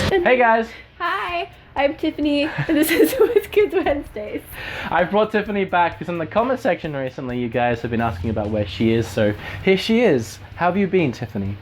Hey guys! Hi, I'm Tiffany, and this is What's Kids Wednesdays. I brought Tiffany back because in the comment section recently you guys have been asking about where she is, so here she is. How have you been, Tiffany?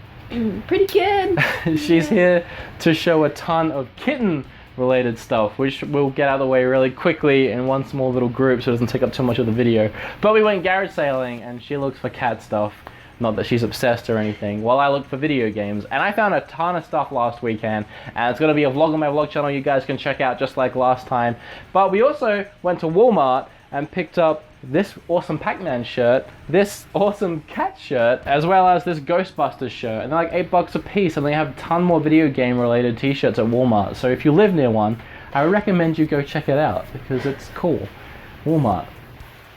Pretty good. She's here to show a ton of kitten related stuff, which we'll get out of the way really quickly in one small little group so it doesn't take up too much of the video. But we went garage sailing and she looks for cat stuff. Not that she's obsessed or anything, while I look for video games. And I found a ton of stuff last weekend, and it's going to be a vlog on my vlog channel you guys can check out just like last time. But we also went to Walmart and picked up this awesome Pac-Man shirt, this awesome cat shirt, as well as this Ghostbusters shirt. And they're like $8 a piece, and they have a ton more video game related t-shirts at Walmart. So if you live near one, I recommend you go check it out because it's cool. Walmart.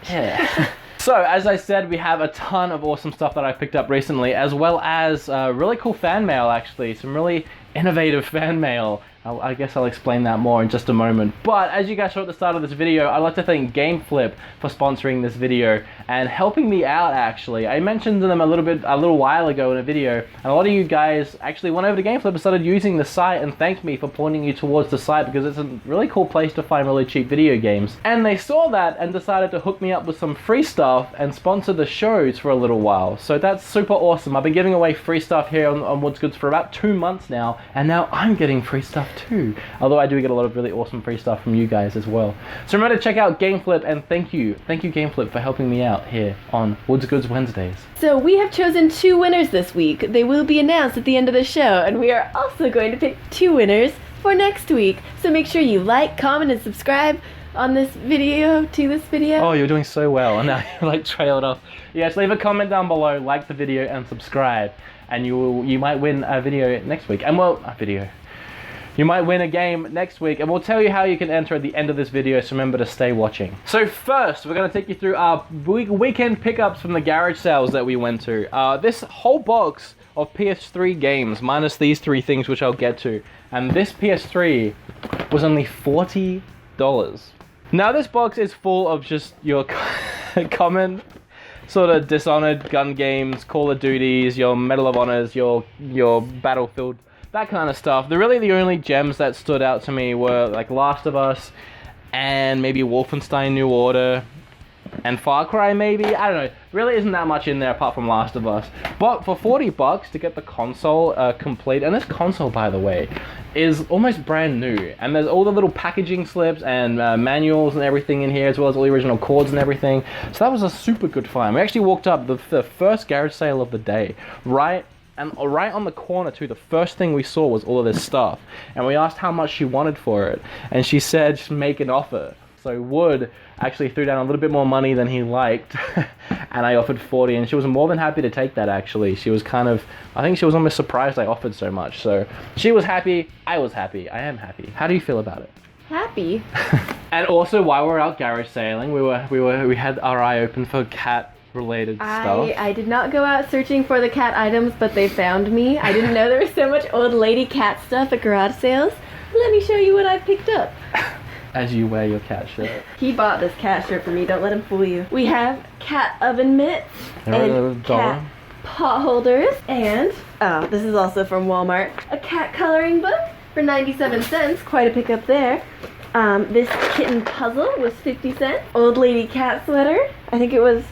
Yeah. So, as I said, we have a ton of awesome stuff that I picked up recently, as well as really cool fan mail, actually. Some really innovative fan mail. I guess I'll explain that more in just a moment. But as you guys saw at the start of this video, I'd like to thank GameFlip for sponsoring this video and helping me out, actually. I mentioned them a little while ago in a video, and a lot of you guys actually went over to GameFlip and started using the site and thanked me for pointing you towards the site because it's a really cool place to find really cheap video games. And they saw that and decided to hook me up with some free stuff and sponsor the shows for a little while. So that's super awesome. I've been giving away free stuff here on What's Goods for about 2 months now, and now I'm getting free stuff too. Although I do get a lot of really awesome free stuff from you guys as well. So remember to check out GameFlip, and thank you GameFlip for helping me out here on What's Goods Wednesdays. So we have chosen 2 winners this week. They will be announced at the end of the show, and we are also going to pick 2 winners for next week. So make sure you like, comment, and subscribe on this video, Oh, you're doing so well, and now you're like trailed off. Yes, leave a comment down below, like the video, and subscribe, and you might win a video next week. And well, you might win a game next week, and we'll tell you how you can enter at the end of this video, so remember to stay watching. So first, we're going to take you through our weekend pickups from the garage sales that we went to. This whole box of PS3 games, minus these 3 things which I'll get to, and this PS3 was only $40. Now this box is full of just your common sort of Dishonored gun games, Call of Duties, your Medal of Honors, your Battlefield, that kind of stuff. The only gems that stood out to me were like Last of Us and maybe Wolfenstein New Order and Far Cry maybe. I don't know. Really isn't that much in there apart from Last of Us. But for $40 to get the console complete, and this console, by the way, is almost brand new. And there's all the little packaging slips and manuals and everything in here, as well as all the original cords and everything. So that was a super good find. We actually walked up the first garage sale of the day, right on the corner too. The first thing we saw was all of this stuff, and we asked how much she wanted for it, and she said just make an offer. So Wood actually threw down a little bit more money than he liked, and I offered 40, and she was more than happy to take that. Actually, she was I think she was almost surprised I offered so much. So she was happy, I was happy, I am happy. How do you feel about it? Happy. And also, while we were out garage sailing, we had our eye open for cat related stuff. I did not go out searching for the cat items, but they found me. I didn't know there was so much old lady cat stuff at garage sales. Let me show you what I picked up. As you wear your cat shirt. He bought this cat shirt for me, don't let him fool you. We have cat oven mitts and cat pot holders, and this is also from Walmart, a cat coloring book for 97 cents, quite a pickup there. This kitten puzzle was 50 cents. Old lady cat sweater, I think it was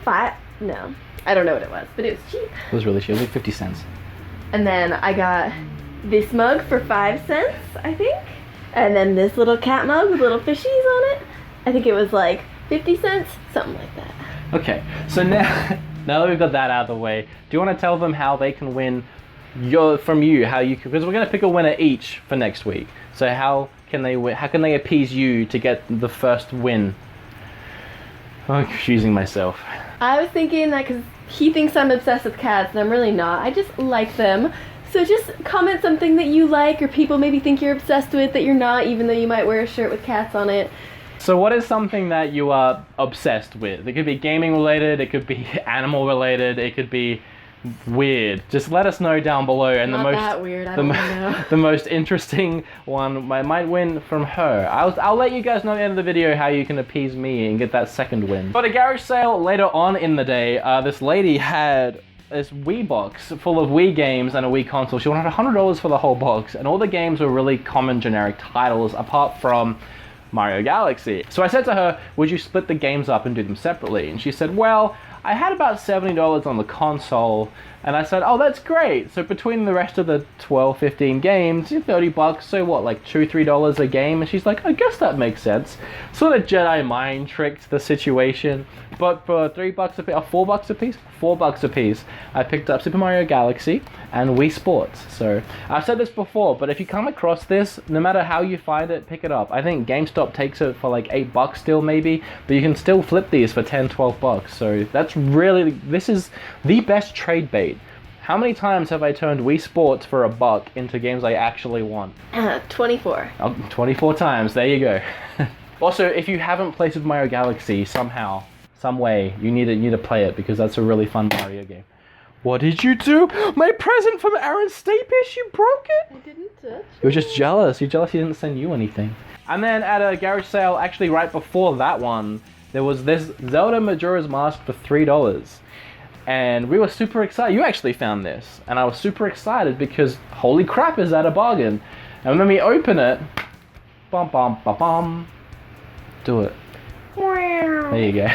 I don't know what it was, but it was cheap. It was really cheap. It was like 50 cents. And then I got this mug for 5 cents, I think. And then this little cat mug with little fishies on it. I think it was like 50 cents, something like that. Okay, so now that we've got that out of the way, do you want to tell them how they can win because we're going to pick a winner each for next week. So how can they appease you to get the first win? I'm confusing myself. I was thinking that because he thinks I'm obsessed with cats, and I'm really not. I just like them. So just comment something that you like, or people maybe think you're obsessed with that you're not, even though you might wear a shirt with cats on it. So what is something that you are obsessed with? It could be gaming related, it could be animal related, it could be weird. Just let us know down below, and Not that weird. I don't know. The most interesting one might win from her. I'll let you guys know at the end of the video how you can appease me and get that second win. But a garage sale later on in the day, this lady had this Wii box full of Wii games and a Wii console. She wanted $100 for the whole box, and all the games were really common generic titles apart from Mario Galaxy. So I said to her, would you split the games up and do them separately? And she said, well, I had about $70 on the console, and I said, oh, that's great. So between the rest of the 12, 15 games, $30, so what, like $2, $3 a game? And she's like, I guess that makes sense. Sort of Jedi mind tricked the situation. But for $3 a piece, or $4 a piece? $4 a piece, I picked up Super Mario Galaxy and Wii Sports. So I've said this before, but if you come across this, no matter how you find it, pick it up. I think GameStop takes it for like $8 still maybe, but you can still flip these for $10, $12. So that's really, this is the best trade bait. How many times have I turned Wii Sports for $1 into games I actually want? 24. Oh, 24 times, there you go. Also, if you haven't played Super Mario Galaxy somehow, some way, you need to play it because that's a really fun Mario game. What did you do? My present from Aaron Stapish, you broke it? I didn't touch. You're just jealous. You're jealous he didn't send you anything. And then at a garage sale, actually right before that one, there was this Zelda Majora's Mask for $3. And we were super excited. You actually found this. And I was super excited because holy crap, is that a bargain? And when we open it, bum bum bum bum, do it. There you go.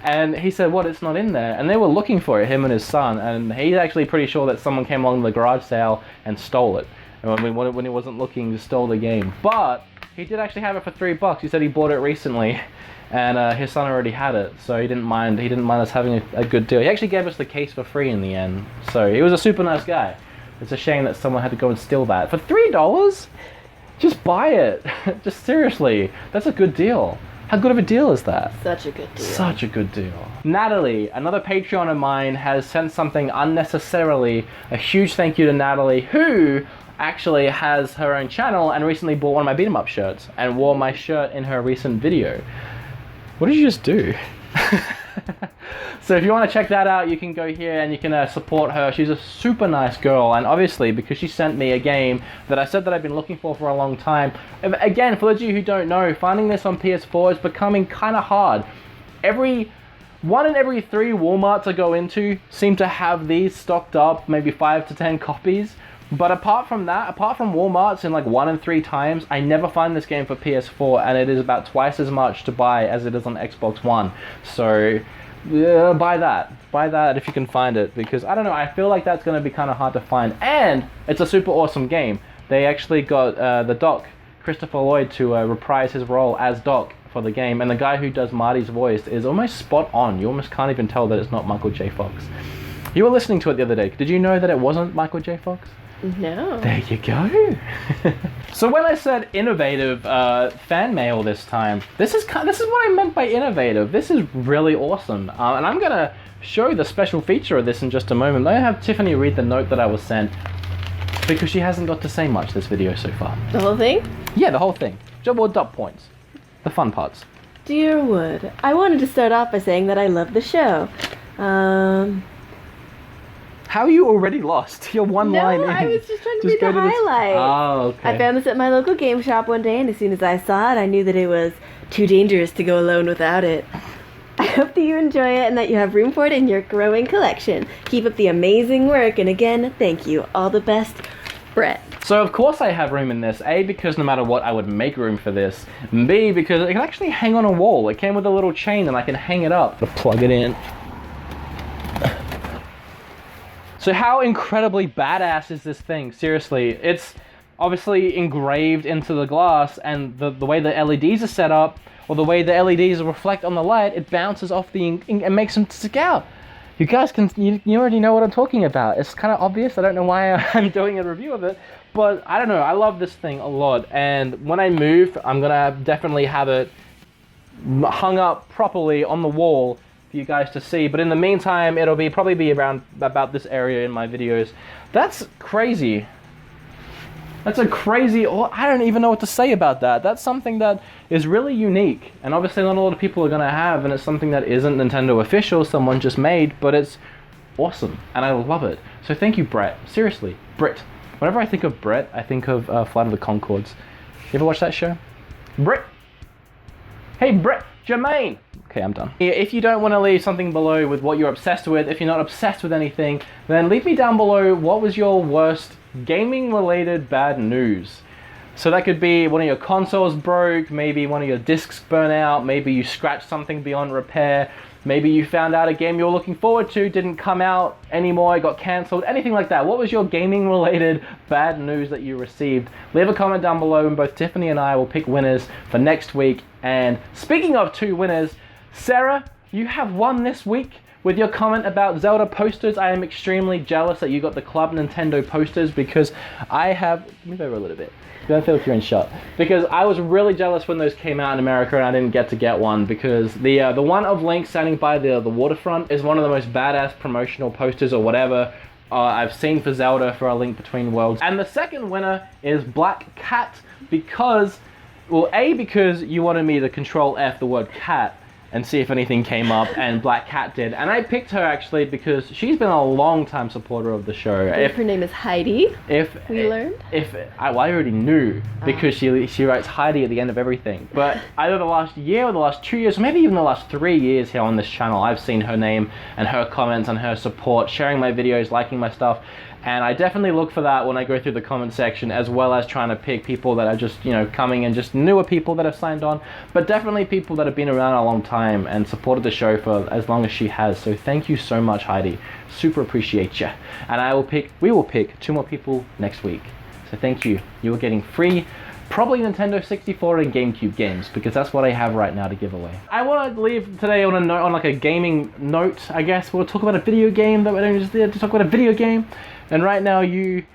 And he said, what, it's not in there? And they were looking for it, him and his son, and he's actually pretty sure that someone came along the garage sale and stole it. And when he wasn't looking, just stole the game. But he did actually have it for $3. He said he bought it recently, and his son already had it, so he didn't mind us having a good deal. He actually gave us the case for free in the end, so he was a super nice guy. It's a shame that someone had to go and steal that. For $3? Just buy it. Just seriously, that's a good deal. How good of a deal is that? Such a good deal. Such a good deal. Natalie, another Patreon of mine, has sent something unnecessarily. A huge thank you to Natalie, who actually has her own channel and recently bought one of my BeatEmUps shirts and wore my shirt in her recent video. What did you just do? So if you want to check that out, you can go here and you can support her. She's a super nice girl, and obviously because she sent me a game that I said that I've been looking for a long time. Again, for those of you who don't know, finding this on PS4 is becoming kind of hard. One in every 3 Walmarts I go into seem to have these stocked up, maybe 5 to 10 copies. But apart from that, apart from Walmart's in like 1 in 3 times, I never find this game for PS4, and it is about twice as much to buy as it is on Xbox One. So buy that if you can find it, because I don't know, I feel like that's going to be kind of hard to find. And it's a super awesome game. They actually got the Doc, Christopher Lloyd, to reprise his role as Doc for the game, and the guy who does Marty's voice is almost spot on. You almost can't even tell that it's not Michael J. Fox. You were listening to it the other day. Did you know that it wasn't Michael J. Fox? No. There you go. So when I said innovative fan mail this time, this is what I meant by innovative. This is really awesome, and I'm gonna show the special feature of this in just a moment. Let me have Tiffany read the note that I was sent, because she hasn't got to say much this video so far. The whole thing? Yeah, the whole thing. Well, dot points, the fun parts. Dear Wood, I wanted to start off by saying that I love the show. How are you already lost? You're one line in. No, I was just trying to read the highlights. Oh, okay. I found this at my local game shop one day, and as soon as I saw it, I knew that it was too dangerous to go alone without it. I hope that you enjoy it and that you have room for it in your growing collection. Keep up the amazing work, and again, thank you. All the best, Brett. So of course I have room in this. A, because no matter what I would make room for this. B, because it can actually hang on a wall. It came with a little chain and I can hang it up to plug it in. So how incredibly badass is this thing? Seriously, it's obviously engraved into the glass, and the way the LEDs are set up, or the way the LEDs reflect on the light, it bounces off the ink and makes them stick out. You guys you already know what I'm talking about. It's kind of obvious. I don't know why I'm doing a review of it, but I don't know. I love this thing a lot, and when I move, I'm gonna definitely have it hung up properly on the wall for you guys to see. But in the meantime, it'll probably be around about this area in my videos. That's crazy. That's a crazy, I don't even know what to say about that. That's something that is really unique, and obviously not a lot of people are gonna have, and it's something that isn't Nintendo official, someone just made, but it's awesome, and I love it. So thank you, Brett. Seriously, Brett. Whenever I think of Brett, I think of Flight of the Conchords. You ever watch that show? Brett! Hey, Brett! Jermaine! Okay, I'm done. If you don't want to leave something below with what you're obsessed with, if you're not obsessed with anything, then leave me down below what was your worst gaming-related bad news. So that could be one of your consoles broke, maybe one of your discs burnt out, maybe you scratched something beyond repair, maybe you found out a game you were looking forward to didn't come out anymore, it got cancelled, anything like that. What was your gaming-related bad news that you received? Leave a comment down below and both Tiffany and I will pick winners for next week. And speaking of 2 winners, Sarah, you have won this week with your comment about Zelda posters. I am extremely jealous that you got the Club Nintendo posters because I have... Move over a little bit. Don't feel like you're in shot. Because I was really jealous when those came out in America and I didn't get to get one because the one of Link standing by the waterfront is one of the most badass promotional posters or whatever I've seen for Zelda for A Link Between Worlds. And the second winner is Black Cat because, well, A, because you wanted me to control F the word cat and see if anything came up, and Black Cat did. And I picked her actually because she's been a long time supporter of the show. If her name is Heidi, we learned. I already knew because she writes Heidi at the end of everything. But either the last year or the last 2 years, or maybe even the last 3 years here on this channel, I've seen her name and her comments and her support, sharing my videos, liking my stuff. And I definitely look for that when I go through the comment section, as well as trying to pick people that are just, you know, coming and just newer people that have signed on, but definitely people that have been around a long time and supported the show for as long as she has. So thank you so much, Heidi. Super appreciate you. And we will pick 2 more people next week. So thank you. You are getting free, probably Nintendo 64 and GameCube games, because that's what I have right now to give away. I want to leave today on a note, on like a gaming note, I guess. We'll talk about a video game that we don't just did to talk about a video game. And right now you're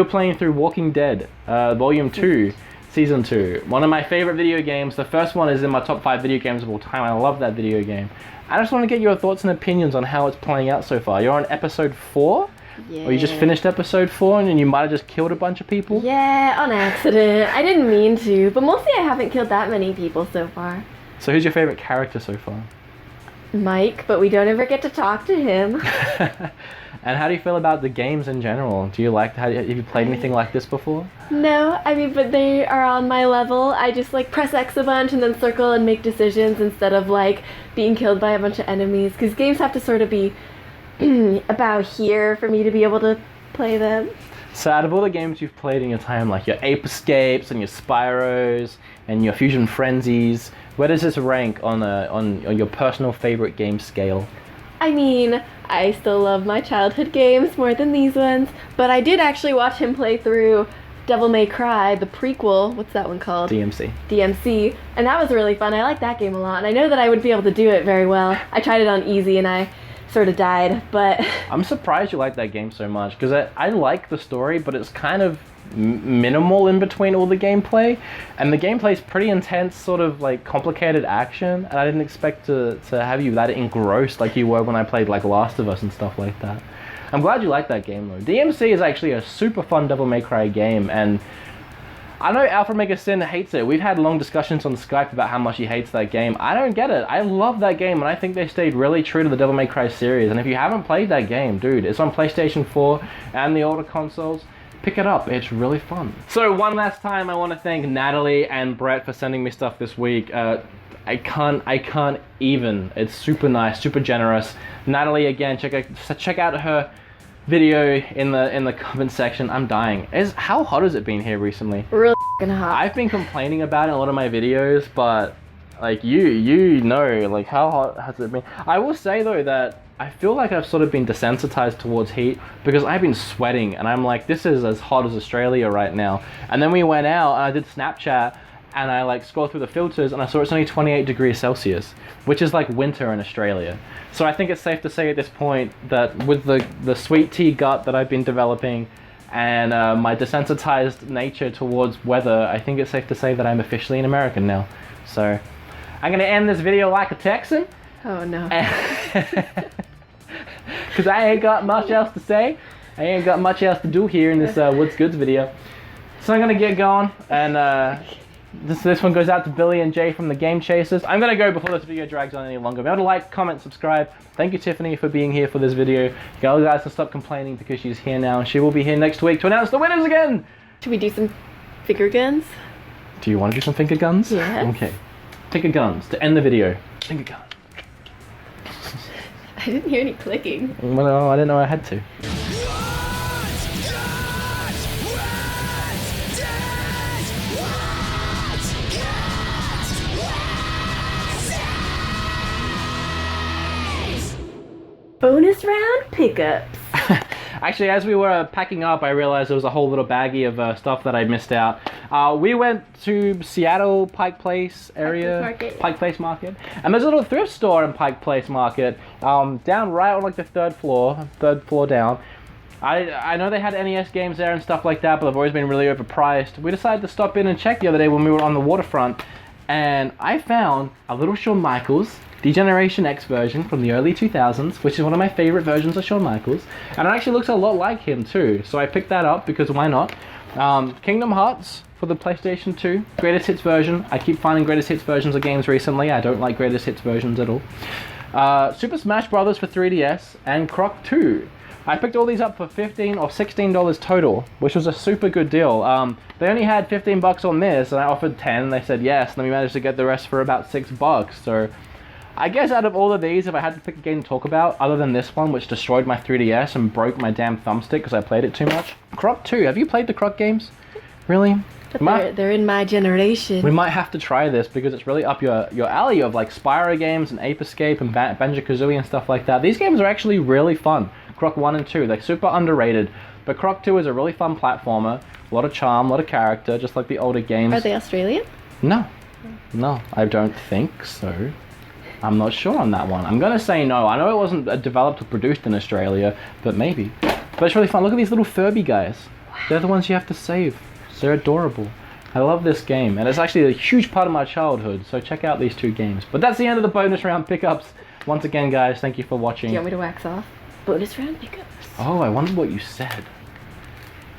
playing through Walking Dead, Volume 2, Season 2. One of my favorite video games. The first one is in my top 5 video games of all time. I love that video game. I just want to get your thoughts and opinions on how it's playing out so far. You're on episode 4? Yeah. Or you just finished episode 4 and you might have just killed a bunch of people? Yeah, on accident. I didn't mean to, but mostly I haven't killed that many people so far. So who's your favorite character so far? Mike, but we don't ever get to talk to him. And how do you feel about the games in general? Do you like, have you played anything like this before? No, I mean, but they are on my level. I just like press X a bunch and then circle and make decisions instead of like being killed by a bunch of enemies. Because games have to sort of be about here for me to be able to play them. So out of all the games you've played in your time, like your Ape Escapes and your Spyros and your Fusion Frenzies, where does this rank on your personal favorite game scale? I mean, I still love my childhood games more than these ones, but I did actually watch him play through Devil May Cry, the prequel. What's that one called? DMC. DMC, and that was really fun. I like that game a lot, and I know that I would be able to do it very well. I tried it on easy, and I sort of died, but... I'm surprised you like that game so much, because I like the story, but it's kind of minimal in between all the gameplay, and the gameplay is pretty intense, sort of like complicated action, and I didn't expect to have you that engrossed like you were when I played like Last of Us and stuff like that. I'm glad you like that game though. DMC is actually a super fun Devil May Cry game, and I know Alpha Mega Sin hates it. We've had long discussions on Skype about how much he hates that game. I don't get it. I love that game, and I think they stayed really true to the Devil May Cry series, and if you haven't played that game, dude, it's on PlayStation 4 and the older consoles. Pick it up, it's really fun. So one last time I want to thank Natalie and Brett for sending me stuff this week. I can't even. It's super nice, super generous. Natalie, again, check out her video in the comment section. I'm dying. How hot has it been here recently? Really hot. I've been complaining about it in a lot of my videos, but like you know, like how hot has it been? I will say though that I feel like I've sort of been desensitized towards heat because I've been sweating and I'm like, this is as hot as Australia right now. And then we went out and I did Snapchat and I like scrolled through the filters and I saw it's only 28 degrees Celsius, which is like winter in Australia. So I think it's safe to say at this point that with the sweet tea gut that I've been developing and my desensitized nature towards weather, I think it's safe to say that I'm officially an American now. So I'm gonna end this video like a Texan. Oh no. Because I ain't got much else to say. I ain't got much else to do here in this What's Goods video. So I'm going to get going. And this one goes out to Billy and Jay from the Game Chasers. I'm going to go before this video drags on any longer. Remember to like, comment, subscribe. Thank you, Tiffany, for being here for this video. You guys to stop complaining because she's here now. And she will be here next week to announce the winners again. Should we do some finger guns? Do you want to do some finger guns? Yeah. Okay. Think of guns to end the video. Think of guns. I didn't hear any clicking. Well, I didn't know I had to. Bonus round pickups. Actually, as we were packing up, I realized there was a whole little baggie of stuff that I missed out. We went to Seattle Pike Place area, Pike Place Market, and there's a little thrift store in Pike Place Market, down right on like the third floor down. I know they had NES games there and stuff like that, but they've always been really overpriced. We decided to stop in and check the other day when we were on the waterfront, and I found a little Shawn Michaels D-Generation X version from the early 2000s, which is one of my favorite versions of Shawn Michaels, and it actually looks a lot like him too, so I picked that up because why not. Kingdom Hearts for the PlayStation 2, Greatest Hits version. I keep finding Greatest Hits versions of games recently. I don't like Greatest Hits versions at all. Super Smash Bros. For 3DS, and Croc 2. I picked all these up for $15 or $16 total, which was a super good deal. They only had $15 on this, and I offered 10, and they said yes, and then we managed to get the rest for about $6, so I guess out of all of these, if I had to pick a game to talk about, other than this one, which destroyed my 3DS and broke my damn thumbstick because I played it too much. Croc 2, have you played the Croc games? Really? But they're in my generation. We might have to try this because it's really up your alley of like Spyro games and Ape Escape and Banjo-Kazooie and stuff like that. These games are actually really fun. Croc 1 and 2, they're super underrated. But Croc 2 is a really fun platformer, a lot of charm, a lot of character, just like the older games. Are they Australian? No. No, I don't think so. I'm not sure on that one. I'm gonna say no. I know it wasn't developed or produced in Australia, but maybe. But it's really fun. Look at these little Furby guys. Wow. They're the ones you have to save. They're adorable. I love this game, and it's actually a huge part of my childhood, so check out these two games. But that's the end of the bonus round pickups. Once again, guys, thank you for watching. Do you want me to wax off? Bonus round pickups. Oh, I wonder what you said.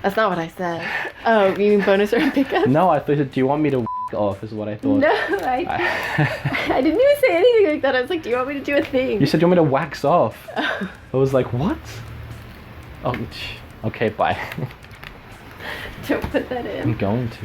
That's not what I said. Oh, you mean bonus round pickups? No, I thought you said, do you want me to off is what I thought. No, I didn't even say anything like that. I was like, do you want me to do a thing? You said you want me to wax off. I was like, what? Oh, okay, bye. Don't put that in. I'm going to.